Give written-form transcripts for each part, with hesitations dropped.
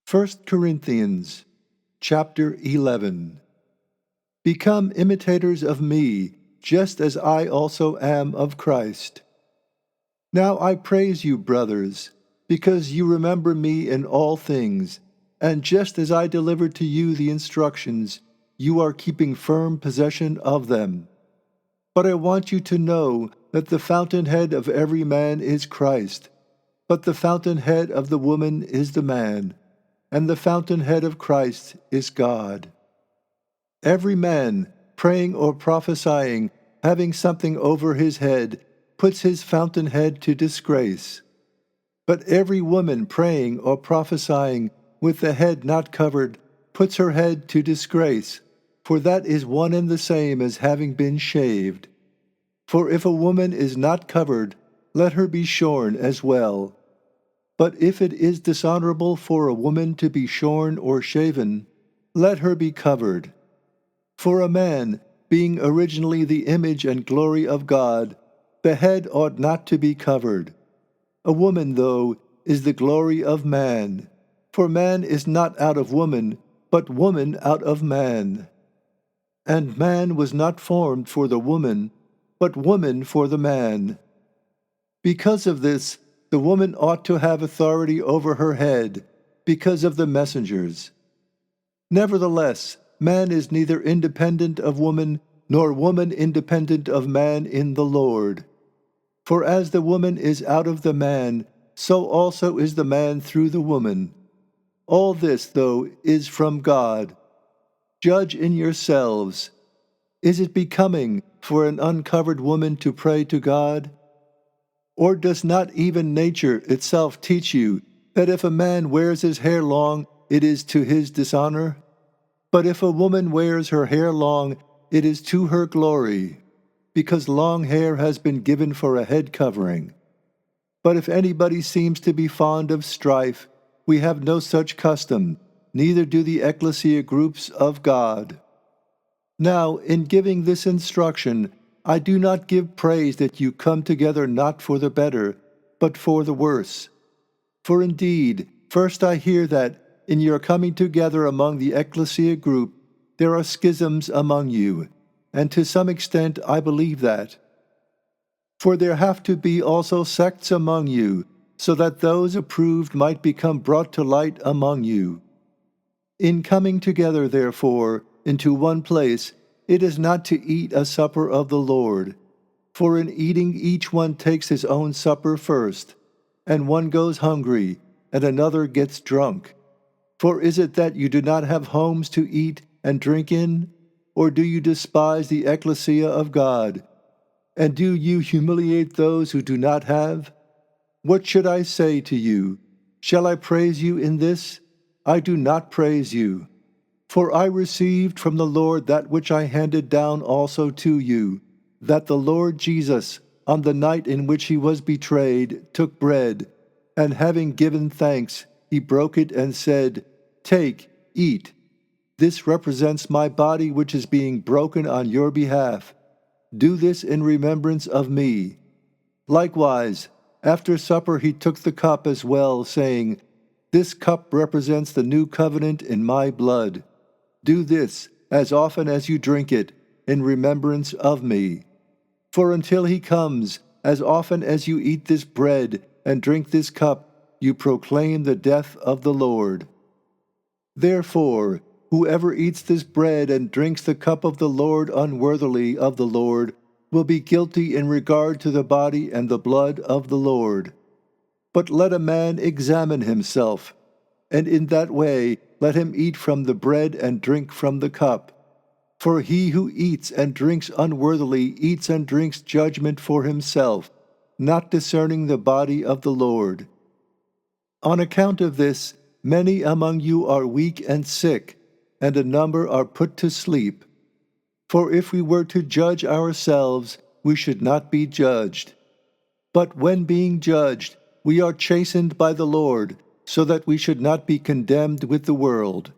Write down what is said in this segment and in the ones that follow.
1 Corinthians chapter 11. Become imitators of me, just as I also am of Christ. Now I praise you, brothers, because you remember me in all things, and just as I delivered to you the instructions, you are keeping firm possession of them. But I want you to know that the fountainhead of every man is Christ, but the fountainhead of the woman is the man, and the fountainhead of Christ is God. Every man, praying or prophesying, having something over his head, puts his fountainhead to disgrace. But every woman praying or prophesying, with the head not covered, puts her head to disgrace, for that is one and the same as having been shaved. For if a woman is not covered, let her be shorn as well. But if it is dishonorable for a woman to be shorn or shaven, let her be covered. For a man, being originally the image and glory of God, the head ought not to be covered. A woman, though, is the glory of man. For man is not out of woman, but woman out of man. And man was not formed for the woman, but woman for the man. Because of this, the woman ought to have authority over her head, because of the messengers. Nevertheless, man is neither independent of woman, nor woman independent of man in the Lord. For as the woman is out of the man, so also is the man through the woman. All this, though, is from God. Judge in yourselves. Is it becoming for an uncovered woman to pray to God? Or does not even nature itself teach you that if a man wears his hair long, it is to his dishonor? But if a woman wears her hair long, it is to her glory, because long hair has been given for a head covering. But if anybody seems to be fond of strife, we have no such custom, neither do the ecclesia groups of God. Now, in giving this instruction, I do not give praise that you come together not for the better, but for the worse. For indeed, first I hear that, in your coming together among the ecclesia group, there are schisms among you, and to some extent I believe that. For there have to be also sects among you, so that those approved might become brought to light among you. In coming together, therefore, into one place, it is not to eat a supper of the Lord. For in eating each one takes his own supper first, and one goes hungry, and another gets drunk. For is it that you do not have homes to eat and drink in? Or do you despise the ecclesia of God? And do you humiliate those who do not have? What should I say to you? Shall I praise you in this? I do not praise you. For I received from the Lord that which I handed down also to you, that the Lord Jesus, on the night in which he was betrayed, took bread, and having given thanks, he broke it and said, "Take, eat. This represents my body which is being broken on your behalf. Do this in remembrance of me." Likewise, after supper he took the cup as well, saying, "This cup represents the new covenant in my blood. Do this, as often as you drink it, in remembrance of me. For until he comes, as often as you eat this bread and drink this cup, you proclaim the death of the Lord. Therefore, whoever eats this bread and drinks the cup of the Lord unworthily of the Lord will be guilty in regard to the body and the blood of the Lord. But let a man examine himself, and in that way let him eat from the bread and drink from the cup. For he who eats and drinks unworthily eats and drinks judgment for himself, not discerning the body of the Lord. On account of this, many among you are weak and sick, and a number are put to sleep. For if we were to judge ourselves, we should not be judged. But when being judged, we are chastened by the Lord, so that we should not be condemned with the world.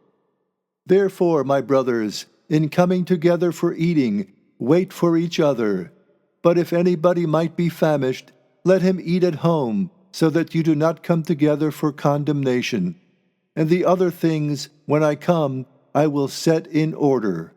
Therefore, my brothers, in coming together for eating, wait for each other. But if anybody might be famished, let him eat at home, so that you do not come together for condemnation. and the other things, when I come, I will set in order.